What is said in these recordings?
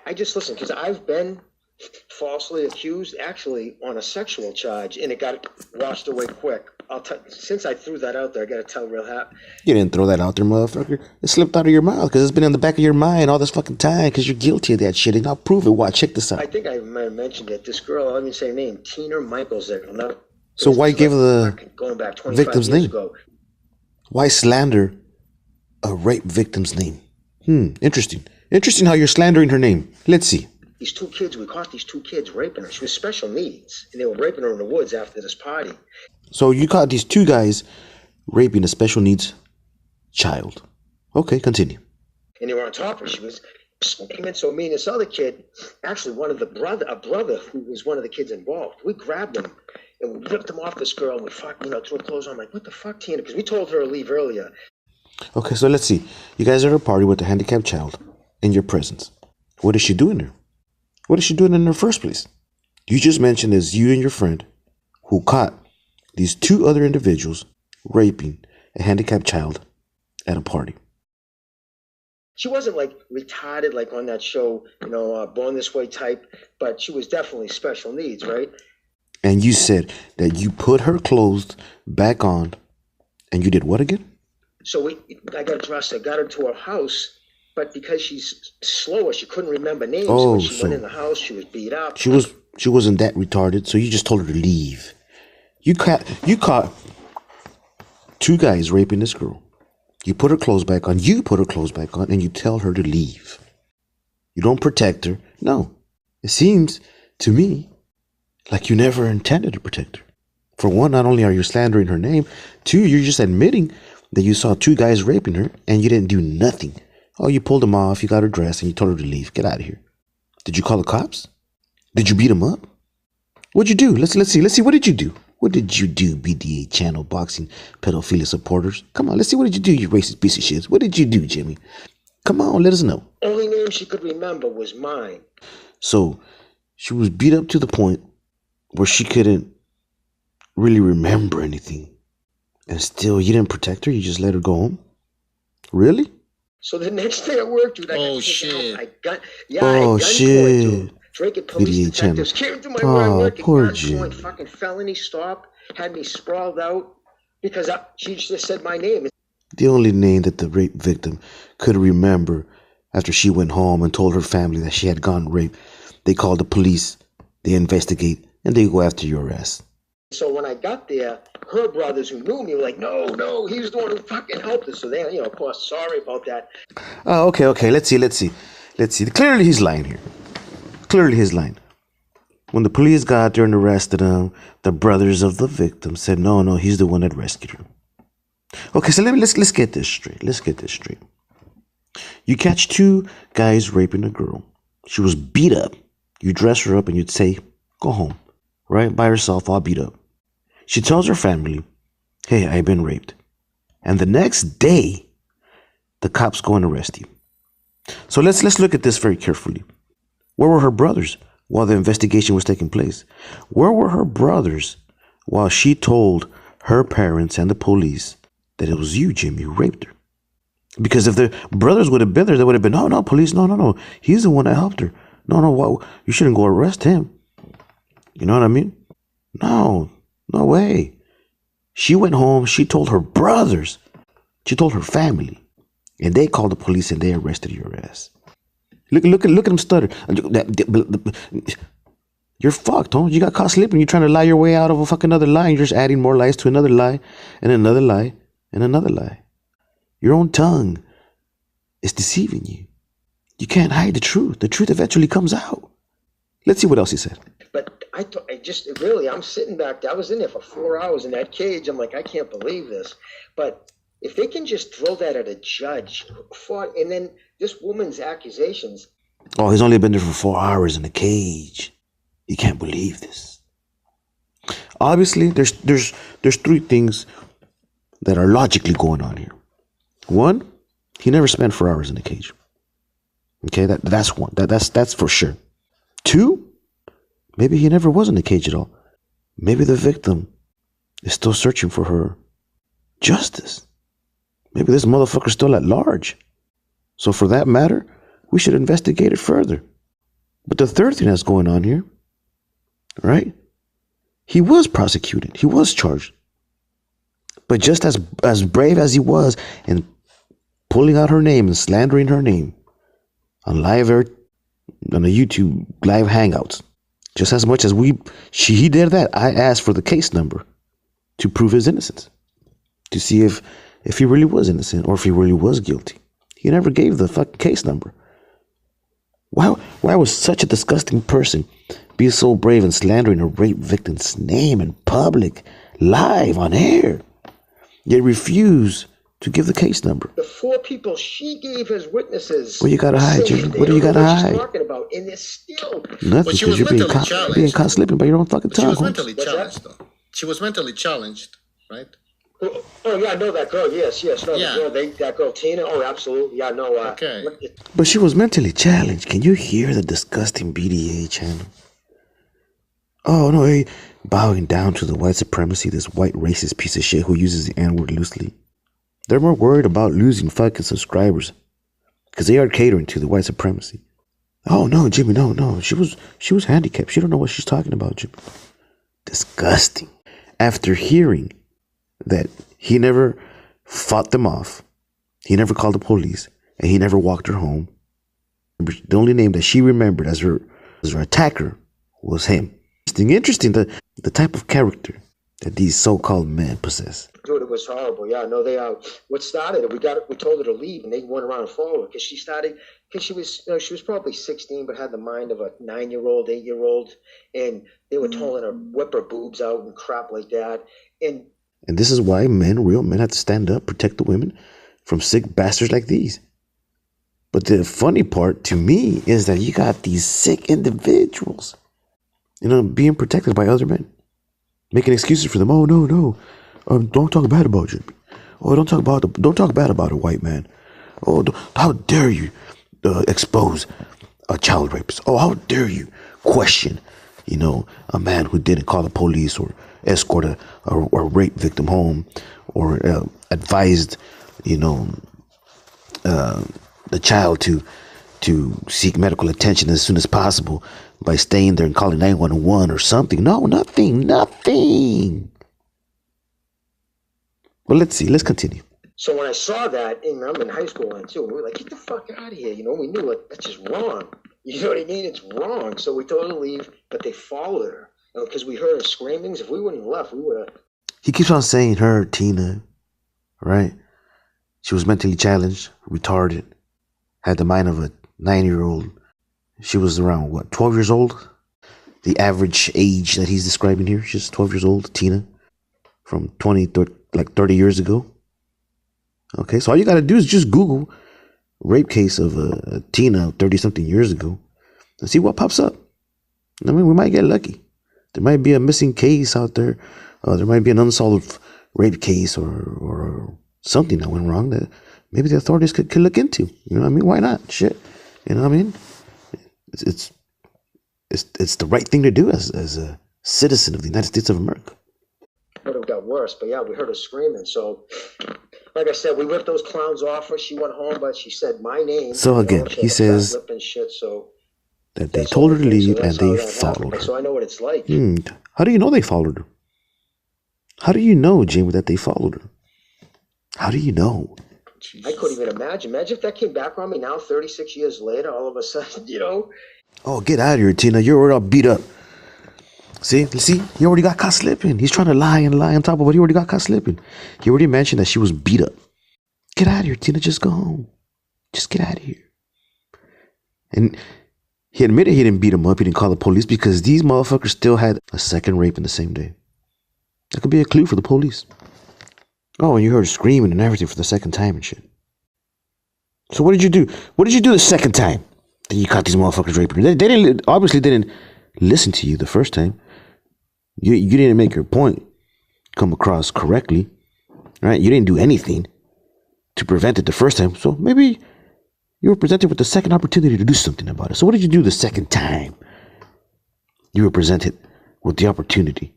I just listen, because I've been falsely accused actually on a sexual charge, and it got washed away quick. Since I threw that out there, I got to tell real happy. You didn't throw that out there, motherfucker. It slipped out of your mouth because it's been in the back of your mind all this fucking time because you're guilty of that shit. And I'll prove it. Watch, check this out. I think I might have mentioned it. This girl, I didn't say her name, Tina Michaels. So why give the going back 25 victim's years name? ago. Why slander a rape victim's name? Interesting. Interesting how you're slandering her name. Let's see. These two kids, we caught these two kids raping her. She was special needs, and they were raping her in the woods after this party. So you caught these two guys raping a special needs child. Okay, continue. And they were on top of her. She was screaming. So me and this other kid, actually a brother who was one of the kids involved, we grabbed him and we ripped him off this girl and we threw clothes on. I'm like, what the fuck, Tina? Because we told her to leave earlier. Okay, so let's see. You guys are at a party with a handicapped child in your presence. What is she doing there? What is she doing in the first place? You just mentioned it's you and your friend who caught these two other individuals raping a handicapped child at a party. She wasn't like retarded like on that show, Born This Way type, but she was definitely special needs, right? And you said that you put her clothes back on and you did what again? So I got dressed, I got her to her house, but because she's slower, she couldn't remember names. When she went in the house, she was beat up. She wasn't that retarded, so you just told her to leave. You caught two guys raping this girl. You put her clothes back on, and you tell her to leave. You don't protect her. No. It seems to me like you never intended to protect her. For one, not only are you slandering her name, two, you're just admitting that you saw two guys raping her and you didn't do nothing. Oh, you pulled them off, you got her dressed, and you told her to leave. Get out of here. Did you call the cops? Did you beat them up? What'd you do? Let's see. What did you do? What did you do, BDA Channel Boxing pedophilia supporters? Come on, let's see. What did you do, you racist piece of shit? What did you do, Jimmy? Come on, let us know. Only name she could remember was mine. So she was beat up to the point where she couldn't really remember anything. And still, you didn't protect her? You just let her go home? Really? So the next day at work, dude, shit. Shit. Drinking police detectives came to my work and got fucking felony stop, had me sprawled out because she just said my name. The only name that the rape victim could remember after she went home and told her family that she had gone raped, they called the police, they investigate, and they go after your ass. So when I got there, her brothers who knew me were like, no, he was the one who fucking helped us. So they, of course, sorry about that. Oh, okay. Let's see. Clearly he's lying here. When the police got out there and arrested him, the brothers of the victim said, no, he's the one that rescued her. Okay, so let's get this straight. You catch two guys raping a girl. She was beat up. You dress her up and you'd say, go home, right? By herself, all beat up. She tells her family, hey, I've been raped. And the next day, the cops go and arrest you. So let's look at this very carefully. Where were her brothers while the investigation was taking place? Where were her brothers while she told her parents and the police that it was you, Jimmy, who raped her? Because if the brothers would have been there, they would have been, no, police, no. He's the one that helped her. No, you shouldn't go arrest him. You know what I mean? No way. She went home, she told her brothers, she told her family, and they called the police and they arrested your ass. Look at him stutter. You're fucked, huh? You got caught slipping. You're trying to lie your way out of a fucking other lie. You're just adding more lies to another lie and another lie and another lie. Your own tongue is deceiving you. You can't hide the truth. The truth eventually comes out. Let's see what else he said. But I'm sitting back there. I was in there for 4 hours in that cage. I'm like, I can't believe this. But if they can just throw that at a judge, and then this woman's accusations. Oh, he's only been there for 4 hours in a cage. You can't believe this. Obviously, there's three things that are logically going on here. One, he never spent 4 hours in the cage. Okay, that's one. That's for sure. Two, maybe he never was in the cage at all. Maybe the victim is still searching for her justice. Maybe this motherfucker's still at large. So for that matter, we should investigate it further. But the third thing that's going on here, right? He was prosecuted. He was charged. But just as brave as he was in pulling out her name and slandering her name on on the YouTube live hangouts, just as much as he did that, I asked for the case number to prove his innocence, to see if he really was innocent or if he really was guilty. He never gave the fucking case number. Why was such a disgusting person be so brave in slandering a rape victim's name in public, live on air, yet refuse to give the case number? The 4 people she gave as witnesses. What you gotta hide, Jimmy? What do you gotta hide? She's talking about, and it's still nothing, because you're being caught slipping by your own fucking tongue. She was mentally challenged, though. She was mentally challenged, right? Oh yeah, I know that girl. Yes. No, yeah. That girl Tina. Oh, absolutely. Yeah, no. Okay. But she was mentally challenged. Can you hear the disgusting BDA channel? Oh no, hey, bowing down to the white supremacy, this white racist piece of shit who uses the N-word loosely. They're more worried about losing fucking subscribers because they are catering to the white supremacy. Oh no, Jimmy, no. She was handicapped. She don't know what she's talking about, Jimmy. Disgusting. After hearing that he never fought them off, he never called the police, and he never walked her home, the only name that she remembered as her attacker was him. Interesting, the type of character that these so-called men possess. Dude, it was horrible. Yeah, no, they what started it? We told her to leave, and they went around and followed her because she was probably 16, but had the mind of a 9-year-old, 8-year-old, and they were telling her whip her boobs out and crap like that. And this is why real men, have to stand up, protect the women from sick bastards like these. But the funny part to me is that you got these sick individuals, being protected by other men, making excuses for them. Oh no, don't talk bad about Jimmy. Oh, don't talk bad about a white man. Oh, how dare you expose a child rapist? Oh, how dare you question, a man who didn't call the police or escort a rape victim home or advised, the child to seek medical attention as soon as possible by staying there and calling 911 or something. No, nothing. Well, let's see. Let's continue. So when I saw that, and I'm in high school then too, we were like, get the fuck out of here. We knew that's just wrong. You know what I mean? It's wrong. So we told her to leave, but they followed her. Because we heard her screamings. If we wouldn't have left, we would have. He keeps on saying her, Tina, right? She was mentally challenged, retarded, had the mind of a 9-year-old. She was around, 12 years old? The average age that he's describing here, she's 12 years old, Tina, from 30 years ago. Okay, so all you got to do is just Google rape case of Tina 30-something years ago and see what pops up. I mean, we might get lucky. There might be a missing case out there. There might be an unsolved rape case or something that went wrong that maybe the authorities could look into. You know what I mean? Why not? Shit. You know what I mean? It's the right thing to do as a citizen of the United States of America. But it got worse. But yeah, we heard her screaming. So, like I said, we ripped those clowns off her. She went home, but she said my name. So again, he says that they told her to leave and they followed her. So I know what it's like. How do you know they followed her? How do you know, Jim, that they followed her? How do you know? I couldn't even imagine. Imagine if that came back on me now, 36 years later, all of a sudden, Oh, get out of here, Tina. You're already all beat up. See, he already got caught slipping. He's trying to lie on top of it. He already got caught slipping. He already mentioned that she was beat up. Get out of here, Tina. Just go home. Just get out of here. And he admitted he didn't beat him up. He didn't call the police because these motherfuckers still had a second rape in the same day. That could be a clue for the police. Oh, and you heard screaming and everything for the second time and shit. So what did you do? What did you do the second time that you caught these motherfuckers raping? They obviously didn't listen to you the first time. You didn't make your point come across correctly, right? You didn't do anything to prevent it the first time. So maybe you were presented with the second opportunity to do something about it. So what did you do the second time you were presented with the opportunity?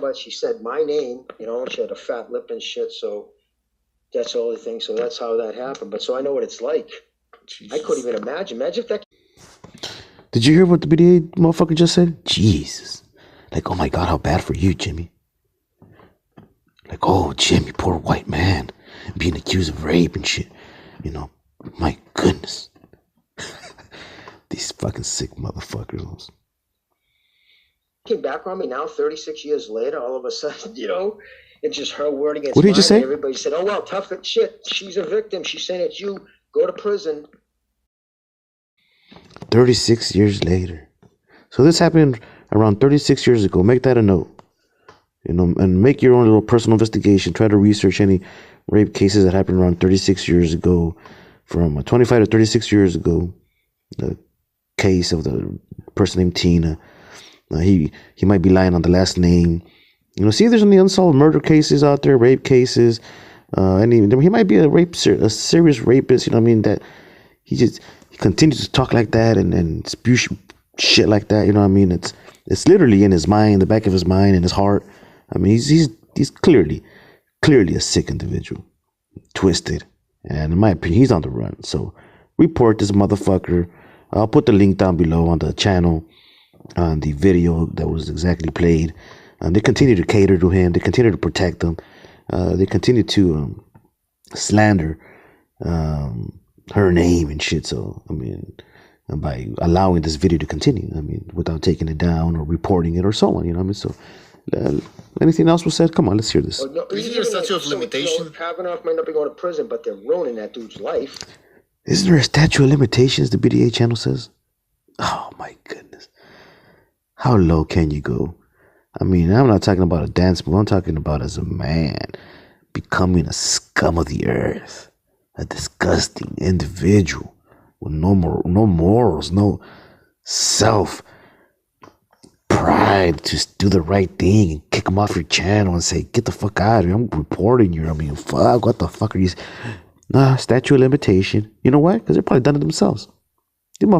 But she said my name, she had a fat lip and shit. So that's the only thing. So that's how that happened. But so I know what it's like. I couldn't even imagine. Imagine if that. Did you hear what the BDA motherfucker just said? Jesus. Like, oh my God, how bad for you, Jimmy. Like, oh, Jimmy, poor white man, being accused of rape and shit. You know, my goodness. These fucking sick motherfuckers. Came back on me now, 36 years later, all of a sudden, you know, it's just her word against What did you mine. just say? Everybody said, oh, well, tough shit. She's a victim. She's saying it's you. Go to prison. 36 years later. So this happened around 36 years ago. Make that a note. You know, and make your own little personal investigation. Try to research any rape cases that happened around 36 years ago. From 25 to 36 years ago. The case of the person named Tina. He might be lying on the last name. You know, see if there's any unsolved murder cases out there, rape cases. He might be a serious rapist. You know what I mean? That he continues to talk like that and spew shit like that. You know what I mean? It's literally in his mind, the back of his mind and his heart. I mean, he's clearly a sick individual, twisted, and in my opinion, he's on the run. So report this motherfucker. I'll put the link down below on the channel, on the video that was exactly played. They continue to cater to him. They continue to protect him. They continue to slander her name and shit. So, I mean, by allowing this video to continue, I mean, without taking it down or reporting it or so on, you know what I mean? So, anything else was said? Come on, let's hear this. No, Isn't there a statute of limitation? Kavanaugh might not be going to prison, but they're ruining that dude's life. Isn't there a statute of limitations, the BDA channel says? Oh, my goodness. How low can you go? I mean, I'm not talking about a dance move. I'm talking about as a man becoming a scum of the earth, a disgusting individual with no morals, no self pride to do the right thing and kick him off your channel and say, get the fuck out of here. I'm reporting you. I mean, fuck, what the fuck are you? Nah, statute of limitation. You know why? Because they're probably done it themselves. That's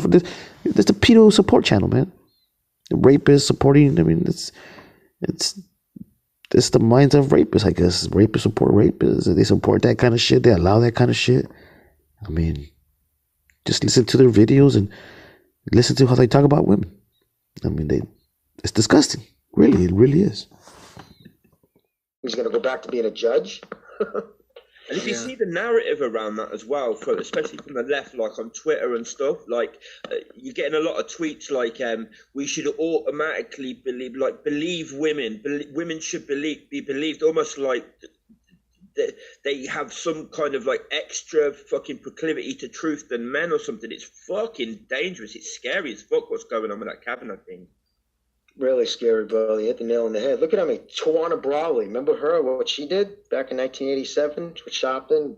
the pedo support channel, man. The rapists supporting, I mean, it's the minds of rapists, I guess. Rapists support rapists. They support that kind of shit. They allow that kind of shit. I mean, just listen to their videos and listen to how they talk about women. I mean, it's disgusting. Really, it really is. He's going to go back to being a judge? And if you see the narrative around that as well, especially from the left, like on Twitter and stuff, like you're getting a lot of tweets like we should automatically believe women. Women should be believed, almost like they have some kind of like extra fucking proclivity to truth than men or something. It's fucking dangerous. It's scary as fuck what's going on with that Kavanaugh thing. Really scary, bro. You hit the nail on the head. Look at Tawana Brawley. Remember her, what she did back in 1987 with Shopton,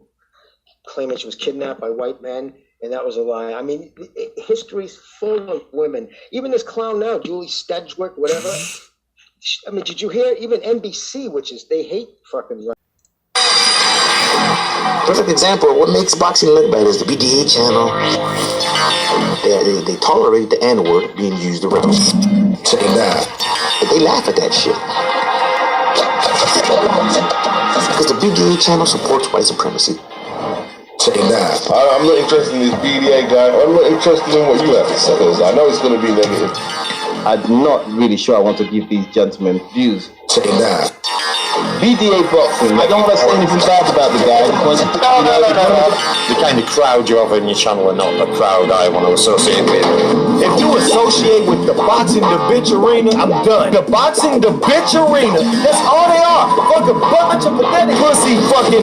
claiming she was kidnapped by white men, and that was a lie. I mean, history's full of women. Even this clown now, Julie Stedgwick, whatever. I mean, did you hear? Even NBC, they hate fucking. Perfect example of what makes boxing look bad is the BDA channel. They tolerate the N-word being used around. Check it out. But they laugh at that shit. Because the BDA channel supports white supremacy. Check it out. I'm not interested in this BDA guy. I'm not interested in what you have to say, because I know it's going to be negative. I'm not really sure I want to give these gentlemen views. Check it out. BDA Boxing, I don't want to say anything bad about the guy because No. The kind of crowd you have on your channel are not the crowd I want to associate with. If you associate with the Boxing the Bitch Arena, I'm done. The Boxing the Bitch Arena, that's all they are. Fucking bunch of pathetic pussy fucking